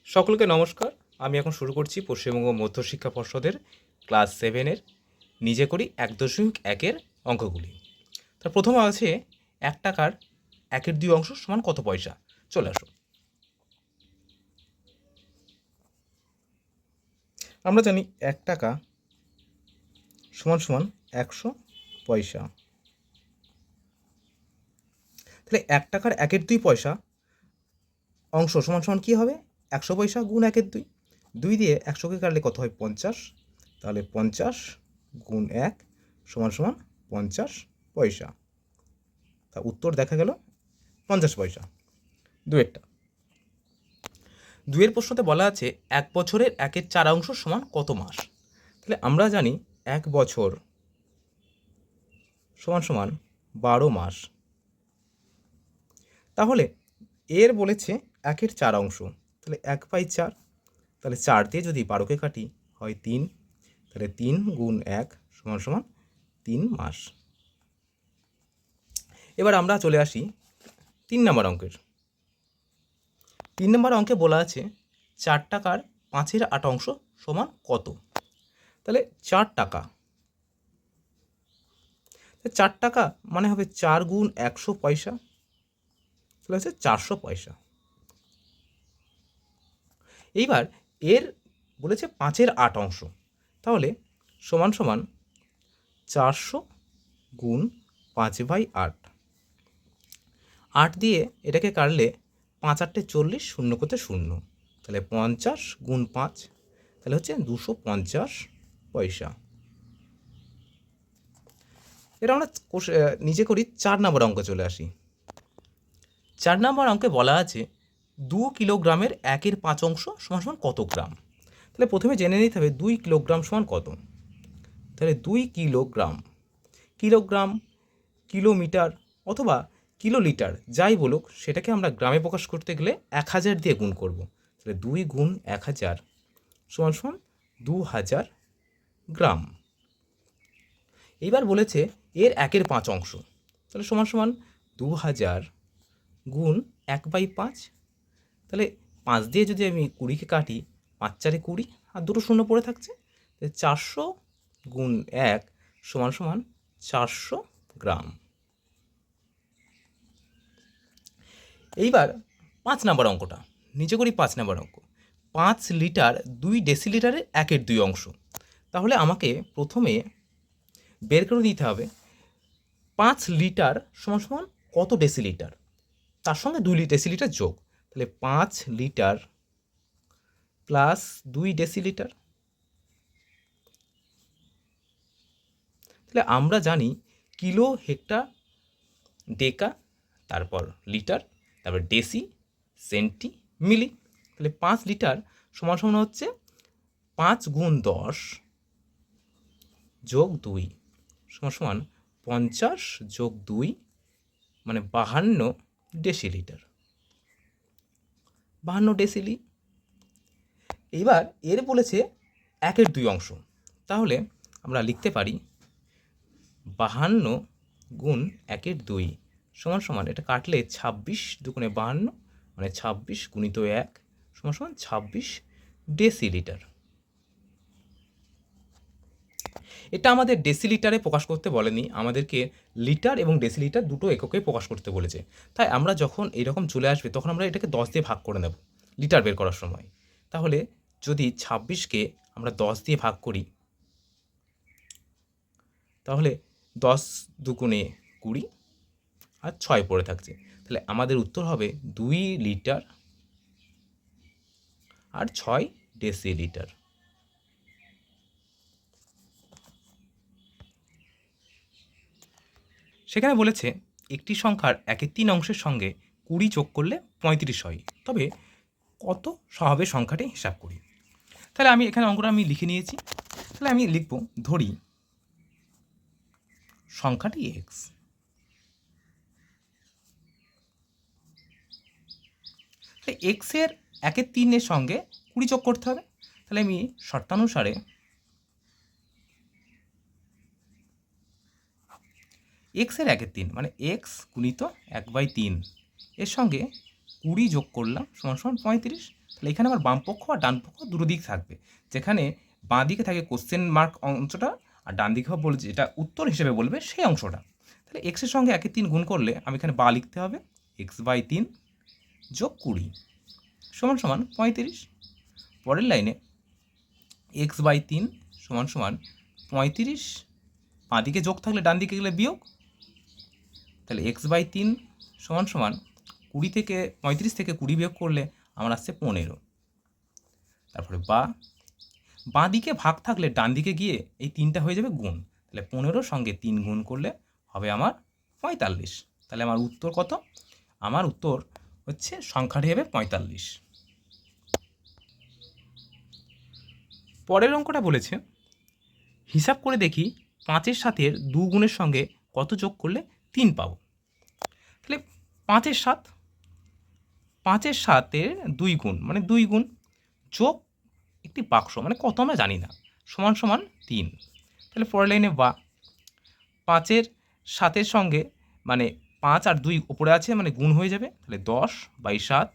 সকলকে নমস্কার। আমি এখন শুরু করছি পশ্চিমবঙ্গ মধ্যশিক্ষা পর্ষদের ক্লাস 7-এর নিজে করি 1.1-এর অঙ্কগুলি। তার প্রথম আছে 1 টাকার 1/2 অংশ সমান কত পয়সা। চলে আসো। আমরা জানি 1 টাকা সমান সমান 100 পয়সা। তাহলে 1 টাকার 1/2 পয়সা অংশ সমান সমান কী হবে? 100 পয়সা গুণ 1/2। 2 দিয়ে 100কে কাটলে কত হয়? 50। তাহলে 50 গুণ 1 সমান সমান 50 পয়সা। তা উত্তর দেখা গেল 50 পয়সা। দুয়েরটা, দুয়ের প্রশ্নতে বলা আছে 1 বছরের 1/4 অংশ সমান কত মাস। তাহলে আমরা জানি 1 বছর সমান সমান 12 মাস। তাহলে এর বলেছে 1/4 অংশ, তাহলে 1/4, তাহলে 4 দিয়ে যদি 12কে কাটি হয় 3, তাহলে 3 গুণ 1 সমান সমান 3 মাস। এবার আমরা চলে আসি 3 নম্বর অঙ্কের। 3 নম্বর অঙ্কে বলা আছে 4 টাকার 5/8 অংশ সমান কত। তাহলে 4 টাকা, 4 টাকা মানে হবে 4 গুণ 100 পয়সা, তাহলে হচ্ছে 400 পয়সা। এইবার এর বলেছে 5/8 অংশ, তাহলে সমান সমান 400 গুণ 5/8। 8 দিয়ে এটাকে কাটলে 5×8 = 40, 0 করতে 0, তাহলে 50 গুণ 5, তাহলে হচ্ছে 250 পয়সা। এটা আমরা নিজে করি 4 নম্বর অঙ্কে চলে আসি। 4 নম্বর অঙ্কে বলা আছে 2 কিলোগ্রামের 1/5 অংশ সমান সমান কত গ্রাম। তাহলে প্রথমে জেনে নিতে হবে 2 কিলোগ্রাম সমান কত। তাহলে 2 কিলোগ্রাম, কিলোগ্রাম, কিলোমিটার অথবা কিলোলিটার যাই বলুক, সেটাকে আমরা গ্রামে প্রকাশ করতে গেলে 1000 দিয়ে গুণ করব। তাহলে 2 গুণ 1000 সমান সমান 2000 গ্রাম। এইবার বলেছে এর 1/5 অংশ, তাহলে সমান সমান 2000 গুণ 1/5। তাহলে 5 দিয়ে যদি আমি 20কে কাটি, 5×4 = 20, আর 2 শূন্য পড়ে থাকছে, তাহলে 400 গুণ 1 সমান সমান 400 গ্রাম। এইবার 5 নম্বর অঙ্কটা নিজে করি। 5 নম্বর অঙ্ক 5 লিটার 2 ডেসিলিটারের 1/2 অংশ। তাহলে আমাকে প্রথমে বের করে নিতে হবে 5 লিটার সমান সমান কত ডেসিলিটার, তার সঙ্গে 2 ডেসিলিটার যোগ। তাহলে 5 লিটার প্লাস 2 ডেসিলিটার। তাহলে আমরা জানি কিলো, হেক্টর, ডেকা, তারপর লিটার, তারপর ডেসি, সেন্টি, মিলি। তাহলে 5 লিটার সমান সমান হচ্ছে 5 গুণ 10 যোগ 2 সমান সমান 50 যোগ 2 মানে 52 ডেসিলিটার, 52 ডেসিলি। এইবার এর বলেছে 1/2 অংশ, তাহলে আমরা লিখতে পারি 52 গুণ 1/2 সমান সমান, এটা কাটলে 26 দুগুণে 52 মানে 26 গুণিত 1 সমান সমান 26 ডেসিলিটার। এটা আমাদের ডেসিলিটারে প্রকাশ করতে বলেনি, আমাদেরকে লিটার এবং ডেসিলিটার দুটো এককে প্রকাশ করতে বলেছে। তাই আমরা যখন এরকম চলে আসবে তখন আমরা এটাকে 10 দিয়ে ভাগ করে নেব লিটার বের করার সময়। তাহলে যদি 26কে আমরা 10 দিয়ে ভাগ করি, তাহলে 10 দুগুণে 20 আর 6 পড়ে থাকছে, তাহলে আমাদের উত্তর হবে 2 লিটার আর 6 ডেসিলিটার। সেখানে বলেছে একটি সংখ্যার 1/3 অংশের সঙ্গে 20 যোগ করলে 35 হয়, তবে কত হবে সংখ্যাটি হিসাব করি। তাহলে আমি এখানে অঙ্কটা আমি লিখে নিয়েছি। তাহলে আমি লিখব, ধরি সংখ্যাটি এক্স। তাহলে এক্সের 1/3 সঙ্গে 20 যোগ করতে হবে। তাহলে আমি শর্তানুসারে এক্সের 1/3 মানে এক্স গুণিত 1/3 এর সঙ্গে 20 যোগ করলাম সমান সমান 35, তাহলে এখানে আমার বাম পক্ষ আর ডান পক্ষ দুটো দিক থাকবে, যেখানে বাঁ দিকে থাকে কোশ্চেন মার্ক অংশটা, আর ডান দিকে বলছে যেটা উত্তর হিসেবে বলবে সেই অংশটা। তাহলে এক্সের সঙ্গে 1-3 গুণ করলে আমি এখানে বা লিখতে হবে, x/3 যোগ 20 সমান সমান 35। পরের লাইনে x/3 সমান সমান 35, বাঁ দিকে যোগ থাকলে ডান দিকে গেলে বিয়োগ, তাহলে x/3 সমান সমান 20 থেকে 35 থেকে 20 বিয়োগ করলে আমার আসছে 15। তারপরে বাঁ দিকে ভাগ থাকলে ডান দিকে গিয়ে এই 3টা হয়ে যাবে গুণ, তাহলে 15 সঙ্গে 3 গুণ করলে হবে আমার 45। তাহলে আমার উত্তর কত? আমার উত্তর হচ্ছে সংখ্যাটি হবে 45। পরের অঙ্কটা বলেছে হিসাব করে দেখি 5-এর সাথে 2 গুণের সঙ্গে কত যোগ করলে 3 পাবো। তাহলে 5-এর সাথে 2 গুণ মানে 2 গুণ যোগ একটি বাক্স মানে কত আমরা জানি না সমান সমান 3। তাহলে পরের লাইনে 5-এর 7-এর সঙ্গে মানে 5 আর 2 উপরে আছে মানে গুণ হয়ে যাবে, তাহলে 10/7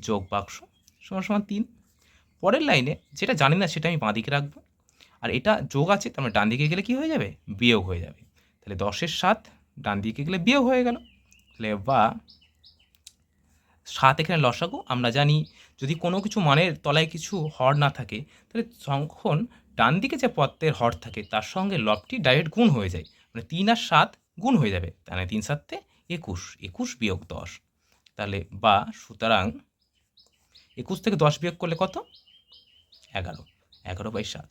যোগ বাক্স সমান সমান 3। পরের লাইনে যেটা জানি না সেটা আমি বাঁ দিকে রাখবো, আর এটা যোগ আছে তার মানে ডান দিকে গেলে কি হয়ে যাবে? বিয়োগ হয়ে যাবে। তাহলে 10-এর 7 ডান দিকে গেলে বিয়োগ হয়ে গেল। তাহলে 7 এখানে লসাগু। আমরা জানি যদি কোনো কিছু মানের তলায় কিছু হর না থাকে তাহলে যখন ডান দিকে যে পদের হর থাকে তার সঙ্গে লবটি ডাইরেক্ট গুণ হয়ে যায়, মানে 3 আর 7 গুণ হয়ে যাবে, তাহলে 3-7 21, 21 বিয়োগ 10। তাহলে সুতরাং 21 থেকে 10 বিয়োগ করলে কত? 11, 11/7।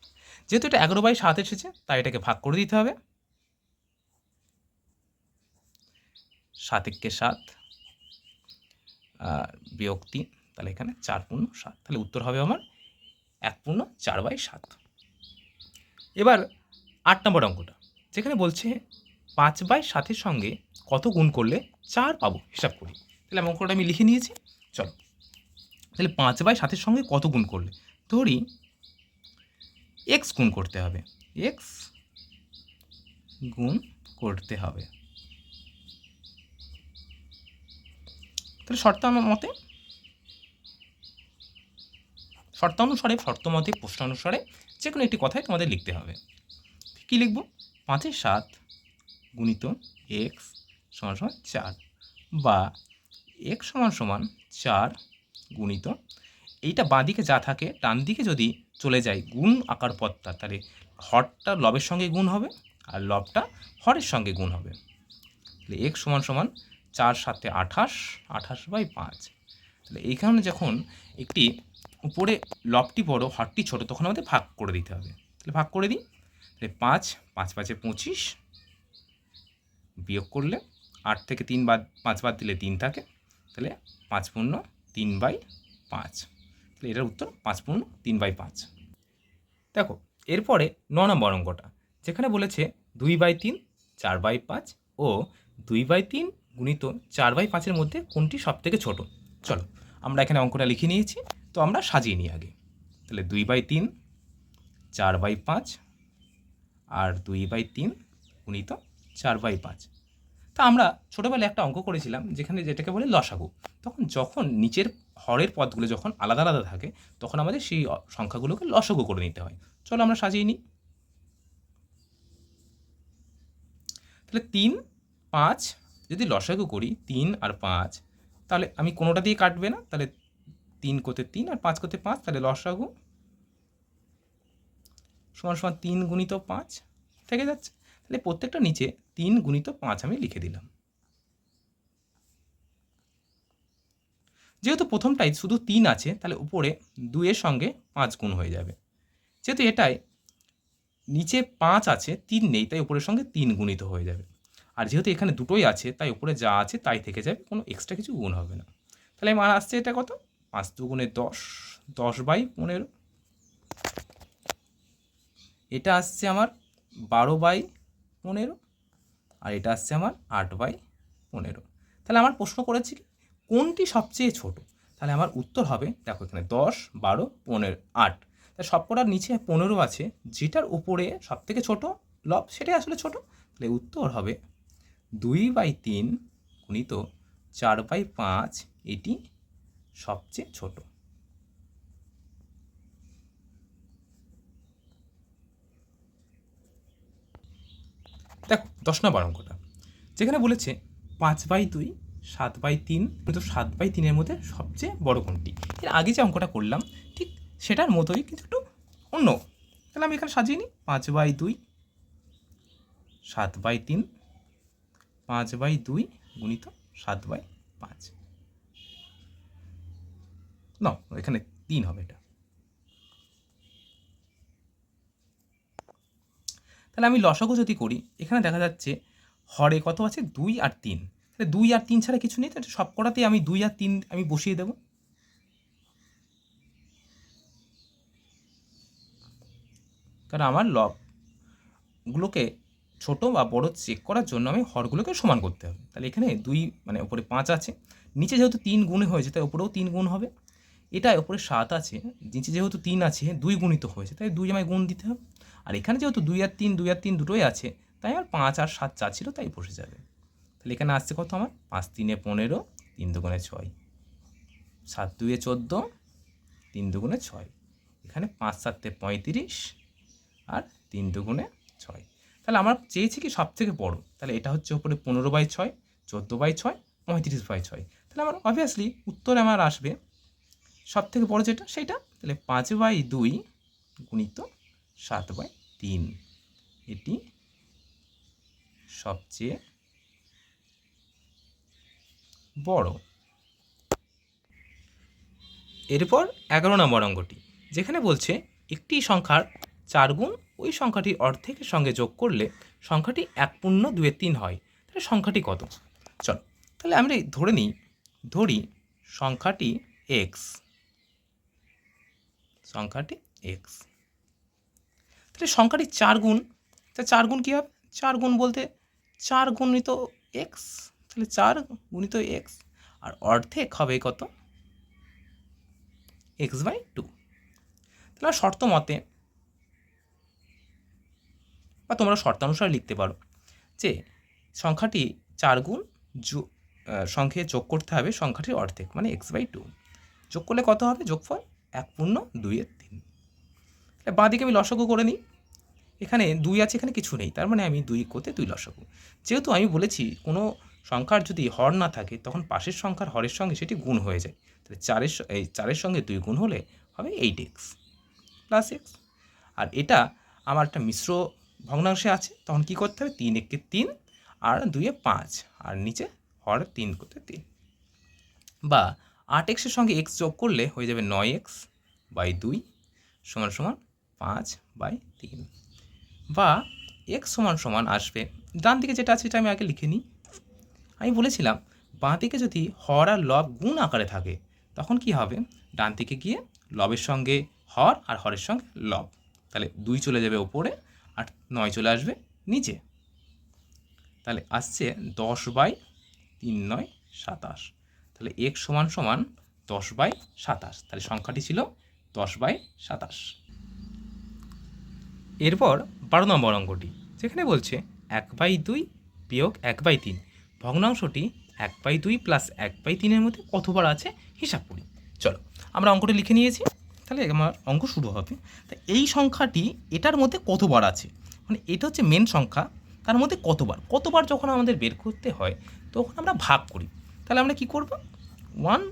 যেহেতু এটা 11/7 এসেছে তাই এটাকে ভাগ করে দিতে হবে, 7 বিয়োগ 3, তাহলে এখানে 4×7, তাহলে উত্তর হবে আমার 1/4/7। এবার 8 নম্বর অঙ্কটা, যেখানে বলছে 5/7-এর সঙ্গে কত গুণ করলে 4 পাবো হিসাব করি। তাহলে অঙ্কটা আমি লিখে নিয়েছি, চলো। তাহলে 5/7-এর সঙ্গে কত গুণ করলে, ধরি x গুণ করতে হবে, x গুণ করতে হবে। তাহলে শর্তানুসারে প্রশ্নানুসারে যে কোনো একটি কথাই তোমাদের লিখতে হবে। কি লিখব? 5/7 গুণিত x সমান সমান 4, বা x সমান সমান 4 গুণিত, এইটা বাঁ দিকে যা থাকে ডান দিকে যদি চলে যায় গুণ আকার পদটা, তাহলে হরটা লবের সঙ্গে গুণ হবে আর লবটা হরের সঙ্গে গুণ হবে। তাহলে x সমান সমান 4×7 28, 28/5। তাহলে এইখানে যখন একটি উপরে লবটি বড় হরটি ছোট তখন আমাদের ভাগ করে দিতে হবে। তাহলে ভাগ করে দিই, তাহলে 5×5 = 25, বিয়োগ করলে 8 থেকে 5 বাদ দিলে 3 থাকে, তাহলে 5×3/5। তাহলে এটার উত্তর 5×3/5। দেখো এরপরে 9 নম্বর অঙ্কটা, যেখানে বলেছে 2/3, 4/5 ও 2/3 গুণিত 4/5-এর মধ্যে কোনটি সবথেকে ছোট। চলো আমরা এখানে অঙ্কটা লিখে নিয়েছি, তো আমরা সাজিয়ে নিই আগে। তাহলে 2/3, 4/5 আর 2/3 গুণিত 4/5। তা আমরা ছোটোবেলায় একটা অঙ্ক করেছিলাম যেটাকে বলে লসাগু। যখন নিচের হরের পদগুলো যখন আলাদা আলাদা থাকে তখন আমাদের সেই সংখ্যাগুলোকে লসাগু করে নিতে হয়। চলো আমরা সাজিয়ে নিই। তাহলে 3, 5 যদি লসাগু করি 3 আর 5, তাহলে আমি কোনোটা দিয়ে কাটবে না, তাহলে 3 কোতে 3 আর 5 কোতে 5, তাহলে লসাগু সমান সমান 3 গুণিত 5 থেকে যাচ্ছে। তাহলে প্রত্যেকটা নিচে 3 গুণিত 5 আমি লিখে দিলাম। যেহেতু প্রথমটাই শুধু 3 আছে তাহলে উপরে 2 এর সঙ্গে 5 গুণ হয়ে যাবে। যেহেতু এটাই নিচে 5 আছে 3 নেই তাই উপরের সঙ্গে 3 গুণিত হয়ে যাবে। আর যেহেতু এখানে দুটোই আছে তাই উপরে যা আছে তাই থেকে যাবে, কোনো এক্সট্রা কিছু গুণ হবে না। তাহলে আমার আসছে এটা কত? 5×2 = 10, 10/15। এটা আসছে আমার 12/15, আর এটা আসছে আমার 8/15। তাহলে আমার প্রশ্ন করেছি কোনটি সবচেয়ে ছোট, তাহলে আমার উত্তর হবে, দেখো এখানে 10, 12, 15, 8, তাহলে সবকটার নিচে 15 আছে, যেটার উপরে সবথেকে ছোট লব সেটাই আসলে ছোট। তাহলে উত্তর হবে 2/3 গুণিত 4/5, এটি সবচেয়ে ছোট। দেখো 10 নম্বর অঙ্কটা, যেখানে বলেছে 5/2 7/3, কিন্তু 7/3-এর মধ্যে সবচেয়ে বড় কোনটি। এর আগে যে অঙ্কটা করলাম ঠিক সেটার মতোই, কিন্তু একটু অন্য। তাহলে আমি এখানে সাজিয়ে নিই, 5/2 7/3, 5/2 গুণিত 7/5। না, এখানে 3 হবে এটা। তাহলে আমি লসাগু যদি করি, এখানে দেখা যাচ্ছে হরে কত আছে, 2 আর 3। তাহলে 2 আর 3 ছাড়া কিছু নেই, তাহলে সব কটাতেই আমি 2 আর 3 আমি বসিয়ে দেবো। কারণ আমার লবগুলোকে ছোট বা বড় চেক করার জন্য আমি হরগুলোকে সমান করতে হবে। তাহলে এখানে 2 মানে ওপরে 5 আছে, নিচে যেহেতু 3 গুণ হয়েছে তাই ওপরেও 3 গুণ হবে। এটা ওপরে 7 আছে, নিচে যেহেতু 3 আছে 2 গুণিত হয়েছে তাই 2 আমায় গুণ দিতে হবে। আর এখানে যেহেতু 2 আর 3 2 আর 3 দুটোই আছে, তাই আমার 5 আর 7 যা ছিল তাই বসে যাবে। তাহলে এখানে আসছে কত আমার, 5 3 15, 3 2 6, 7 2 14, 3 2 6। এখানে 5 7 35 আর 3 2 6। তাহলে আমার চেয়েছি কি সব থেকে বড়, তাহলে এটা হচ্ছে ওপরে 15/6, 14/6, 35/6। তাহলে আমার অবভিয়াসলি উত্তরে আমার আসবে সব থেকে বড় যেটা সেইটা। তাহলে 5/2 গুণিত 7/3, এটি সবচেয়ে বড়। এরপর 11 নম্বর অঙ্কটি, যেখানে বলছে একটি সংখ্যার 4 গুণ ওই সংখ্যাটির অর্ধেকের সঙ্গে যোগ করলে সংখ্যাটি 1.2 হয়। তাহলে সংখ্যাটি কত? চলো তাহলে আমরা ধরি সংখ্যাটি এক্স, তাহলে সংখ্যাটি 4 গুণ। তা 4 গুণ কী হবে? 4 গুণ বলতে 4 গুণিত এক্স, তাহলে 4 গুণিত এক্স, আর অর্ধেক হবে কত, x/2। তাহলে শর্ত মতে বা তোমরা শর্তানুসারে লিখতে পারো যে সংখ্যাটি 4 গুণ সংখ্যায় যোগ করতে হবে সংখ্যাটির অর্ধেক মানে x/2। যোগ করলে কত হবে? যোগফল 1.2/3। তাহলে বাঁ দিকে আমি লসাগু করে নিই। এখানে 2 আছে, এখানে কিছু নেই, তার মানে আমি 2 করতে 2 লসাগু। যেহেতু আমি বলেছি কোনো সংখ্যার যদি হর না থাকে তখন পাশের সংখ্যার হরের সঙ্গে সেটি গুণ হয়ে যায়। তাহলে 4-এর সঙ্গে 2 গুণ হলে হবে 8x প্লাস এক্স। আর এটা আমার একটা মিশ্র ভগ্নাংশে আছে, তখন কি করতে হবে? 3 একে 3 আর 2 এ 5, আর নিচে হর 3 করতে 3। বা 8xের সঙ্গে x যোগ করলে হয়ে যাবে 9x/2 সমান সমান 5/3। বা x সমান সমান আসবে, ডান দিকে যেটা আছে সেটা আমি আগে লিখে নিই। আমি বলেছিলাম বাঁ দিকে যদি হর আর লব গুণ আকারে থাকে তখন কি হবে? ডান দিকে গিয়ে লবের সঙ্গে হর আর হরের সঙ্গে লব, তাহলে 2 চলে যাবে ওপরে আর 9 চলে আসবে নিচে। তাহলে আসছে 10/3 9 27। তাহলে x সমান সমান 10/27। তাহলে সংখ্যাটি ছিল 10/27। এরপর 12 নম্বর অঙ্কটি, যেখানে বলছে 1/2 বিয়োগ 1/3 ভগ্নাংশটি 1/2 প্লাস 1/3-এর মধ্যে কতবার আছে হিসাব করি। চলো আমরা অঙ্কটি লিখে নিয়েছি, তাহলে আমার অঙ্ক শুরু হবে। তা এই সংখ্যাটি এটার মধ্যে কতবার আছে, মানে এটা হচ্ছে মেন সংখ্যা, তার মধ্যে কতবার যখন আমাদের বের করতে হয় তখন আমরা ভাগ করি। তাহলে আমরা কি করব? 1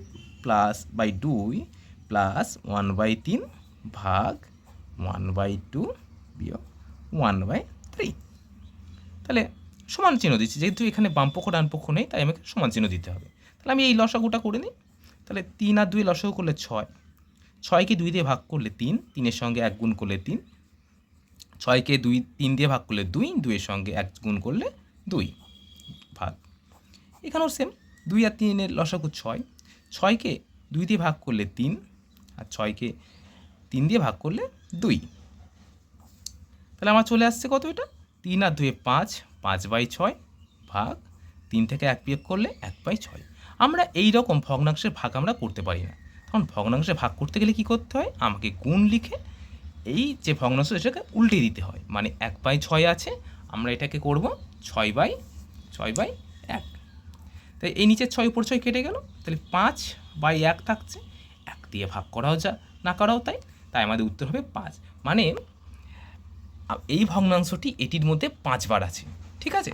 +/2 প্লাস 1/3 ভাগ 1/2 বিয়োগ 1/3। তাহলে সমান চিহ্ন দিচ্ছি, যেহেতু এখানে বামপক্ষ ডানপক্ষ নেই তাই আমাকে সমান চিহ্ন দিতে হবে। তাহলে আমি এই লসাগুটা করে নিই। তাহলে 3 আর 2 লসাগু করলে 6, 6কে 2 দিয়ে ভাগ করলে 3, 3-এর সঙ্গে 1 গুণ করলে 3, 6কে 3 দিয়ে ভাগ করলে 2, 2-এর সঙ্গে 1 গুণ করলে 2 ভাগ। এখানেও সেম, 2 আর 3-এর লসাগু 6, 6কে 2 দিয়ে ভাগ করলে 3, আর 6কে 3 দিয়ে ভাগ করলে 2। তাহলে আমার চলে আসছে কত? এটা 3 আর 2 5, 5/6 ভাগ 3 থেকে 1 বিয়োগ করলে 1/6। আমরা এই রকম ভগ্নাংশের ভাগ আমরা করতে পারি না, তখন ভগ্নাংশে ভাগ করতে গেলে কি করতে হয়? আমাকে গুণ লিখে এই যে ভগ্নাংশ সেটাকে উল্টে দিতে হয়। মানে 1/6 আছে, আমরা এটাকে করব 6/1। তাই এই নিচের 6 উপর 6 কেটে গেল, তাহলে 5/1 থাকছে। 1 দিয়ে ভাগ করাও না করাও তাই আমাদের উত্তর হবে 5। মানে এই ভগ্নাংশটি এটির মধ্যে 5 বার আছে, ঠিক ঠিক আছে?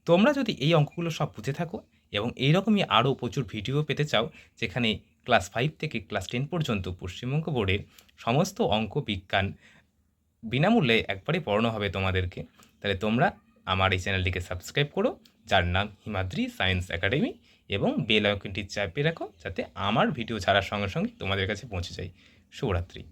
তোমরা যদি এই অঙ্কগুলো সব বুঝে থাকো এবং এইরকমই আরও প্রচুর ভিডিও পেতে চাও, যেখানে ক্লাস 5 থেকে ক্লাস 10 পর্যন্ত পশ্চিমবঙ্গ বোর্ডের সমস্ত অঙ্ক বিজ্ঞান বিনামূল্যে একবারে পড়ানো হবে তোমাদেরকে, তাহলে তোমরা আমার এই চ্যানেলটিকে সাবস্ক্রাইব করো, যার নাম হিমাদ্রি সায়েন্স একাডেমি, এবং বেল আইকনটি চাপিয়ে রাখো যাতে আমার ভিডিও ছাড়ার সঙ্গে সঙ্গে তোমাদের কাছে পৌঁছে যায়। শুভরাত্রি।